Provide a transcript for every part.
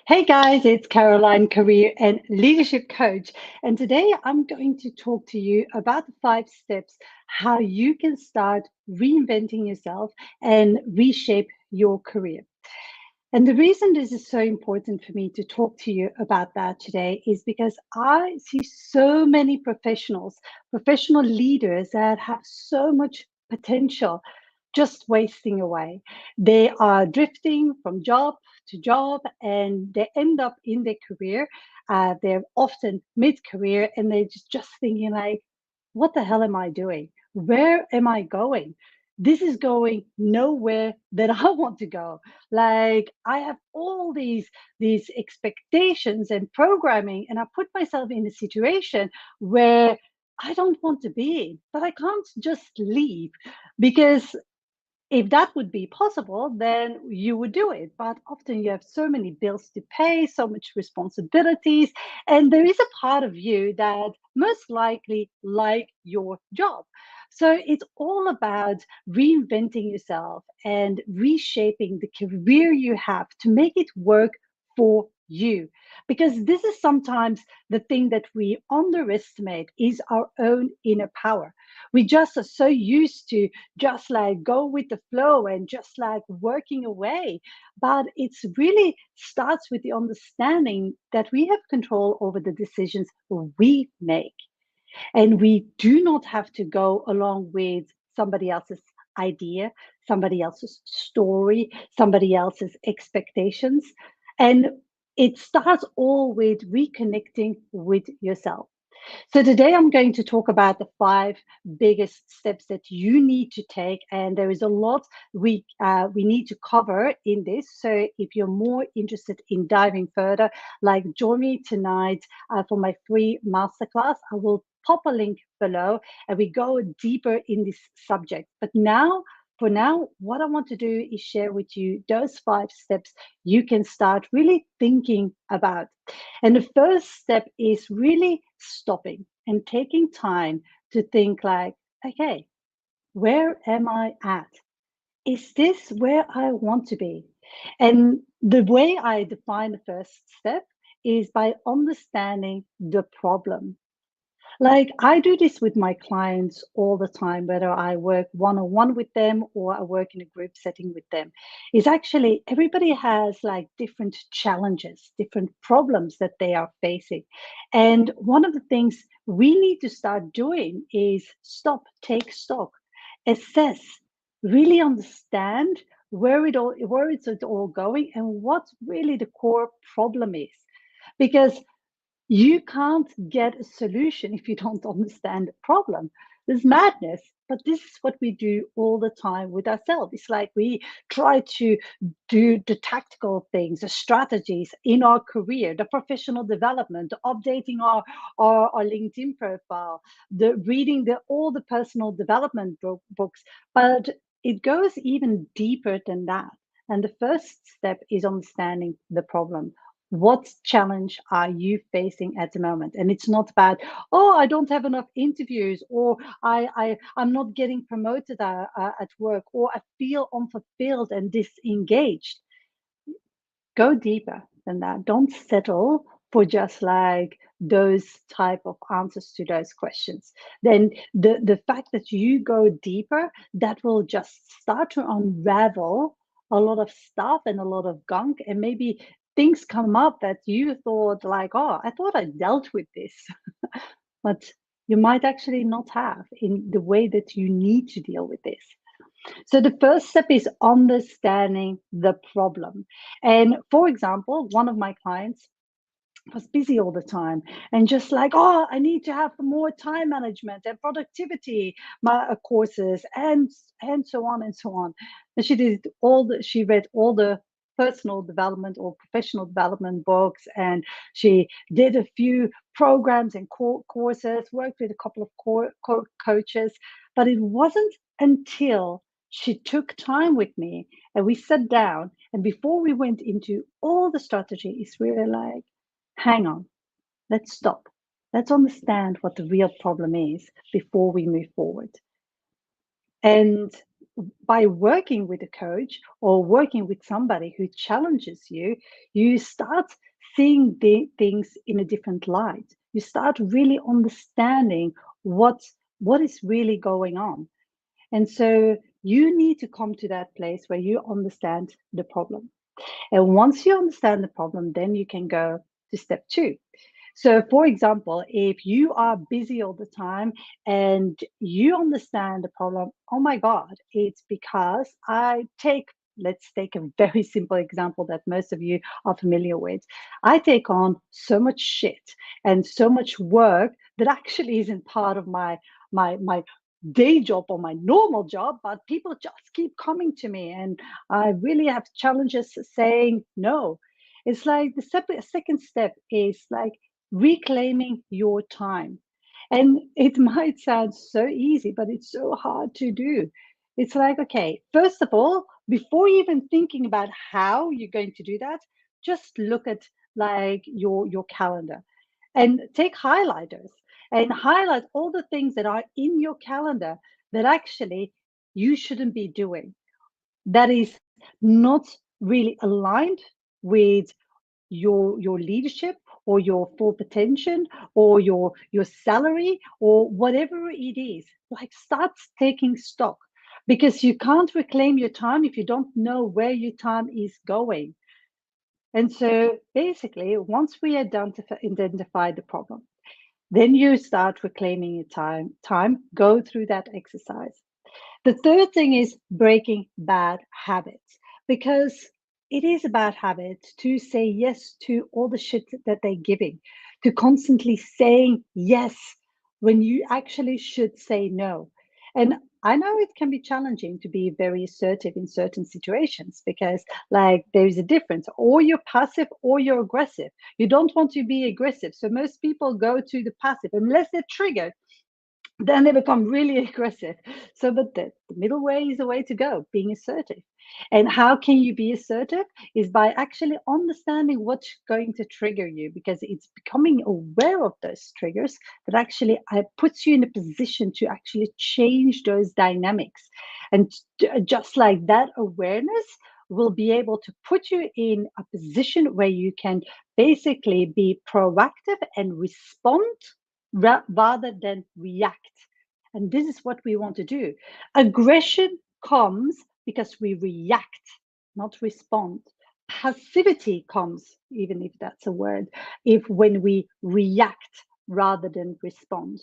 Hey guys, it's Caroline, career and leadership coach. And today I'm going to talk to you about the 5 steps how you can start reinventing yourself and reshape your career. And the reason this is so important for me to talk to you about that today is because I see so many professionals, professional leaders that have so much potential just wasting away. They are drifting from job to job and they end up in their career. They're often mid career and they're just thinking, like, what the hell am I doing? Where am I going? This is going nowhere that I want to go. Like, I have all these expectations and programming, and I put myself in a situation where I don't want to be in, but I can't just leave because if that would be possible, then you would do it. But often you have so many bills to pay, so much responsibilities, and there is a part of you that most likely like your job. So it's all about reinventing yourself and reshaping the career you have to make it work for you. Because this is sometimes the thing that we underestimate is our own inner power. We just are so used to just like go with the flow and just like working away. But it's really starts with the understanding that we have control over the decisions we make. And we do not have to go along with somebody else's idea, somebody else's story, somebody else's expectations. And it starts all with reconnecting with yourself. So today I'm going to talk about the 5 biggest steps that you need to take, and there is a lot we need to cover in this. So if you're more interested in diving further, like join me tonight for my free masterclass. I will pop a link below, and we go deeper in this subject. But now. For now, what I want to do is share with you those 5 steps you can start really thinking about. And the first step is really stopping and taking time to think like, okay, where am I at? Is this where I want to be? And the way I define the first step is by understanding the problem. Like, I do this with my clients all the time, whether I work one on one with them or I work in a group setting with them. Is actually everybody has like different challenges, different problems that they are facing. And one of the things we need to start doing is stop, take stock, assess, really understand where it's all going and what really the core problem is. Because you can't get a solution if you don't understand the problem. This madness, but this is what we do all the time with ourselves. It's like we try to do the tactical things, the strategies in our career, the professional development, updating our LinkedIn profile, the reading all the personal development books. But it goes even deeper than that. And the first step is understanding the problem. What challenge are you facing at the moment? And it's not about, oh, I don't have enough interviews, or I'm not getting promoted at work, or I feel unfulfilled and disengaged. Go deeper than that. Don't settle for just like those type of answers to those questions. Then the fact that you go deeper, that will just start to unravel a lot of stuff and a lot of gunk, and maybe things come up that you thought like, oh, I thought I dealt with this. But you might actually not have in the way that you need to deal with this. So the first step is understanding the problem. And for example, one of my clients was busy all the time and just like, oh, I need to have more time management and productivity courses and so on and so on. And she read all the personal development or professional development books, and she did a few programs and courses, worked with a couple of coaches. But it wasn't until she took time with me and we sat down, and before we went into all the strategies, we were like, hang on, let's stop. Let's understand what the real problem is before we move forward. And by working with a coach or working with somebody who challenges you, you start seeing the things in a different light. You start really understanding what what is really going on. And so you need to come to that place where you understand the problem. And once you understand the problem, then you can go to step two. So, for example, if you are busy all the time and you understand the problem, oh my God, it's because let's take a very simple example that most of you are familiar with. I take on so much shit and so much work that actually isn't part of my day job or my normal job, but people just keep coming to me and I really have challenges saying no. It's like the second step is like reclaiming your time. And it might sound so easy, but it's so hard to do. It's like, okay, first of all, before even thinking about how you're going to do that, just look at like your calendar and take highlighters and highlight all the things that are in your calendar that actually you shouldn't be doing. That is not really aligned with your leadership or your full potential or your salary or whatever it is. Like start taking stock because you can't reclaim your time if you don't know where your time is going. And so basically once we identify the problem, then you start reclaiming your time, go through that exercise. The third thing is breaking bad habits because it is a bad habit to say yes to all the shit that they're giving, to constantly saying yes when you actually should say no. And I know it can be challenging to be very assertive in certain situations because, like, there's a difference. Or you're passive or you're aggressive. You don't want to be aggressive. So most people go to the passive unless they're triggered, then they become really aggressive. So, but the middle way is the way to go, being assertive. And how can you be assertive? Is by actually understanding what's going to trigger you, because it's becoming aware of those triggers that actually puts you in a position to actually change those dynamics. And just like that awareness will be able to put you in a position where you can basically be proactive and respond rather than react. And this is what we want to do. Aggression comes because we react, not respond. Passivity comes, even if that's a word, if when we react rather than respond.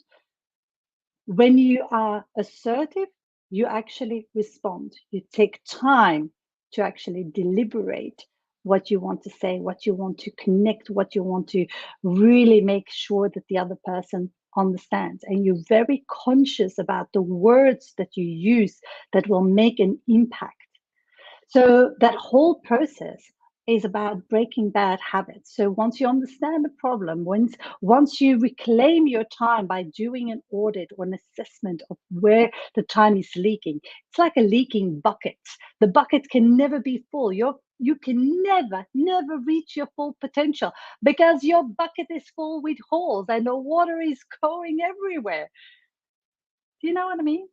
When you are assertive, you actually respond. You take time to actually deliberate what you want to say, what you want to connect, what you want to really make sure that the other person understands. And you're very conscious about the words that you use that will make an impact. So that whole process is about breaking bad habits. So once you understand the problem, once you reclaim your time by doing an audit or an assessment of where the time is leaking, it's like a leaking bucket. The bucket can never be full. You can never reach your full potential because your bucket is full with holes and the water is going everywhere. Do you know what I mean?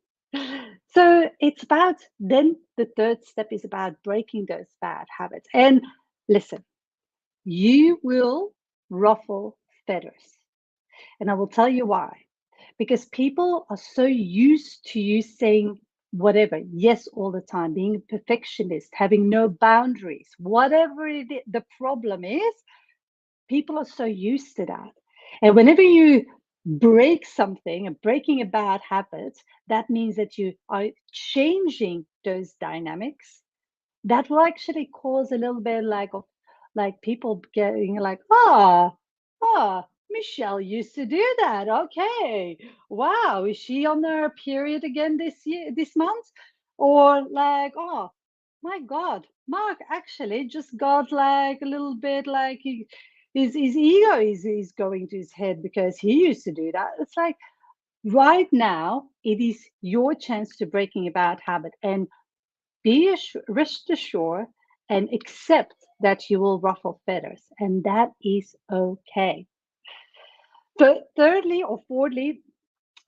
So it's about then the third step is about breaking those bad habits. And listen, you will ruffle feathers. And I will tell you why. Because people are so used to you saying whatever, yes, all the time, being a perfectionist, having no boundaries, whatever the problem is, people are so used to that. And whenever you break something and breaking a bad habit, that means that you are changing those dynamics. That will actually cause a little bit like of like people getting like, Michelle used to do that. Okay. Wow. Is she on her period again this month? Or like, oh my God, Mark actually just got like a little bit like his ego is going to his head because he used to do that. It's like right now, it is your chance to breaking a bad habit and rest assured and accept that you will ruffle feathers, and that is okay. Thirdly or fourthly,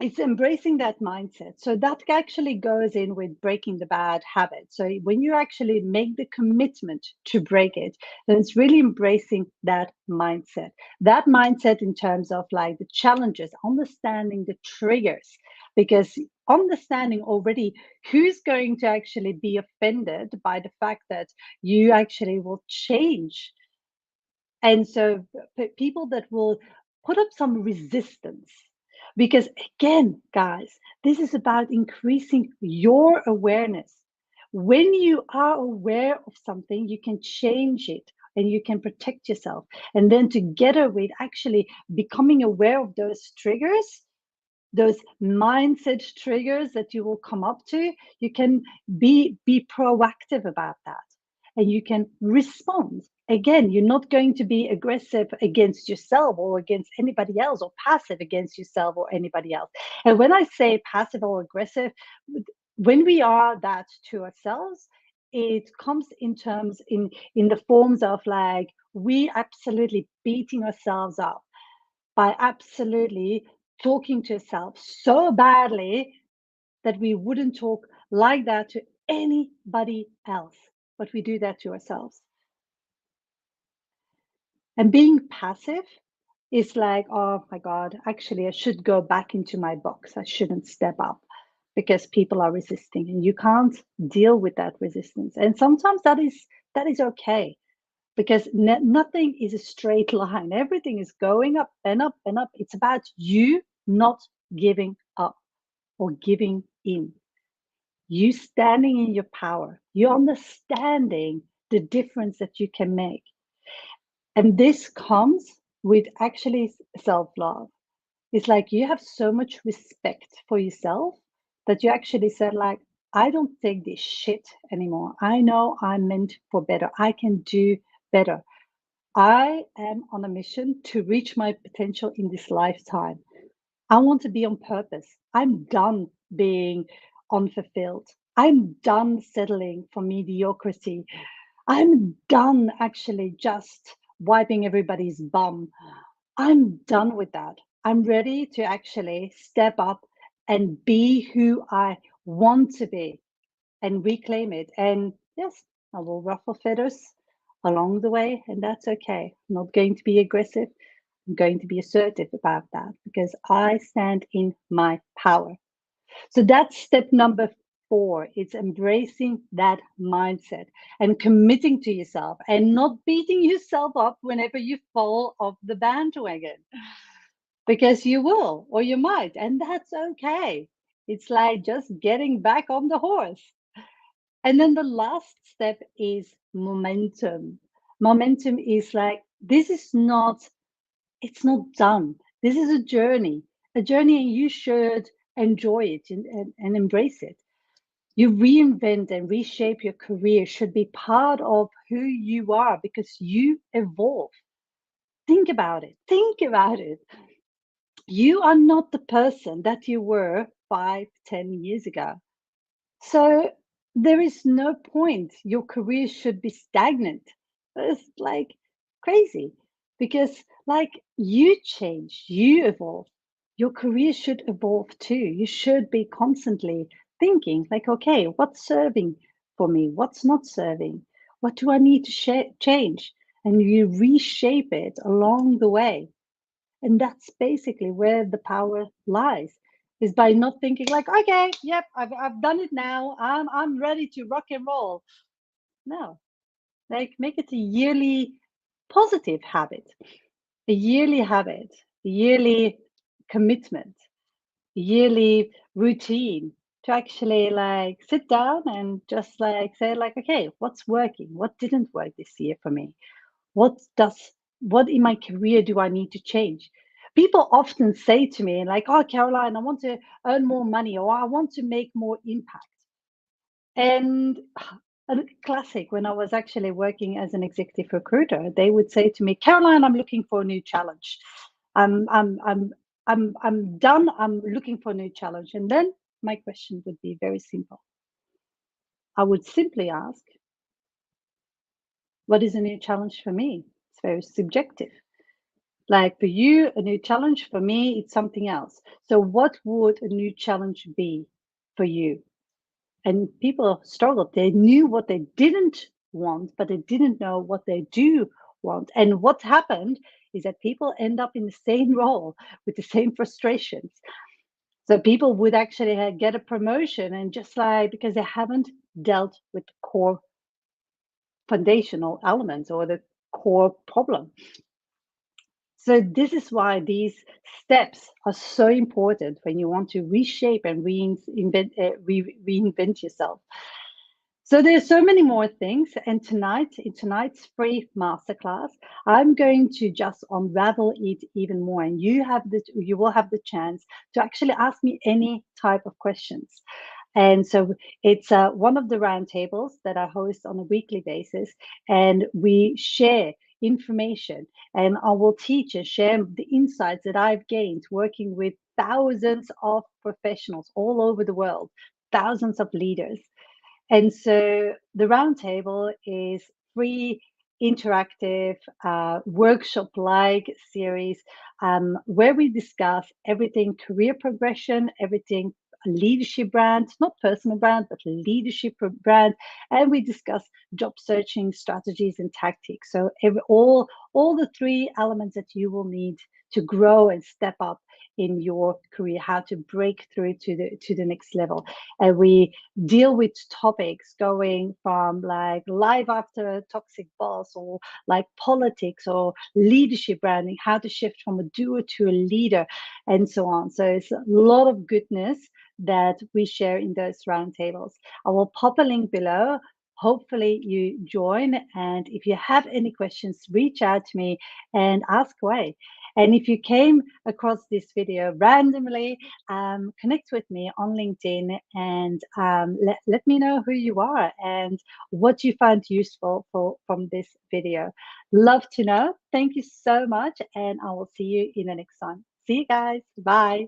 it's embracing that mindset. So that actually goes in with breaking the bad habit. So when you actually make the commitment to break it, then it's really embracing that mindset. That mindset in terms of like the challenges, understanding the triggers, because understanding already who's going to actually be offended by the fact that you actually will change. And so people that will put up some resistance, because again, guys, this is about increasing your awareness. When you are aware of something, you can change it and you can protect yourself. And then together with actually becoming aware of those triggers, those mindset triggers that you will come up to, you can be proactive about that, and you can respond. Again, you're not going to be aggressive against yourself or against anybody else, or passive against yourself or anybody else. And when I say passive or aggressive, when we are that to ourselves, it comes in terms in the forms of like we absolutely beating ourselves up by absolutely talking to yourself so badly that we wouldn't talk like that to anybody else, but we do that to ourselves. And being passive is like, oh my God, actually, I should go back into my box. I shouldn't step up because people are resisting, and you can't deal with that resistance. And sometimes that is okay, because nothing is a straight line. Everything is going up and up and up. It's about you not giving up or giving in. You standing in your power. You understanding the difference that you can make. And this comes with actually self-love. It's like you have so much respect for yourself that you actually said, like, I don't take this shit anymore. I know I'm meant for better. I can do better. I am on a mission to reach my potential in this lifetime. I want to be on purpose. I'm done being unfulfilled. I'm done settling for mediocrity. I'm done actually just wiping everybody's bum. I'm done with that. I'm ready to actually step up and be who I want to be and reclaim it. And yes, I will ruffle feathers along the way, and that's okay. I'm not going to be aggressive. I'm going to be assertive about that because I stand in my power. So that's step number 4. It's embracing that mindset and committing to yourself and not beating yourself up whenever you fall off the bandwagon, because you will or you might, and that's okay. It's like just getting back on the horse. And then the last step is momentum. Momentum is like, this is not, it's not done. This is a journey, and you should enjoy it and embrace it. You reinvent and reshape your career should be part of who you are because you evolve. Think about it. Think about it. You are not the person that you were 5, 10 years ago. So there is no point. Your career should be stagnant. It's like crazy because, like, you change, you evolve. Your career should evolve too. You should be constantly thinking, like, okay, what's serving for me? What's not serving? What do I need to change? And you reshape it along the way. And that's basically where the power lies, is by not thinking like, okay, yep, I've done it now. I'm ready to rock and roll. No, like make it a yearly positive habit, a yearly habit, a yearly commitment, a yearly routine to actually like sit down and just like say like, okay, what's working? What didn't work this year for me? what does what in my career do I need to change? People often say to me like, oh, Caroline, I want to earn more money, or I want to make more impact. And a classic, when I was actually working as an executive recruiter, they would say to me, Caroline, I'm looking for a new challenge. I'm done. I'm looking for a new challenge. And then my question would be very simple. I would simply ask, what is a new challenge for me? It's very subjective. Like for you, a new challenge, for me, it's something else. So, what would a new challenge be for you? And people struggled. They knew what they didn't want, but they didn't know what they do want. And what happened is that people end up in the same role with the same frustrations. So people would actually get a promotion and just like because they haven't dealt with the core foundational elements or the core problem. So this is why these steps are so important when you want to reshape and reinvent yourself. So there's so many more things, and tonight, in tonight's free masterclass, I'm going to just unravel it even more, and you will have the chance to actually ask me any type of questions. And so it's one of the roundtables that I host on a weekly basis, and we share information, and I will teach and share the insights that I've gained working with thousands of professionals all over the world, thousands of leaders. And so the roundtable is free, interactive, workshop-like series where we discuss everything career progression, everything leadership brand, not personal brand, but leadership brand, and we discuss job searching strategies and tactics. So all the three elements that you will need to grow and step up in your career, how to break through to the next level. And we deal with topics going from like life after a toxic boss or like politics or leadership branding, how to shift from a doer to a leader, and so on. So it's a lot of goodness that we share in those roundtables. I will pop a link below. Hopefully you join. And if you have any questions, reach out to me and ask away. And if you came across this video randomly, connect with me on LinkedIn and let me know who you are and what you find useful from this video. Love to know. Thank you so much. And I will see you in the next one. See you guys. Bye.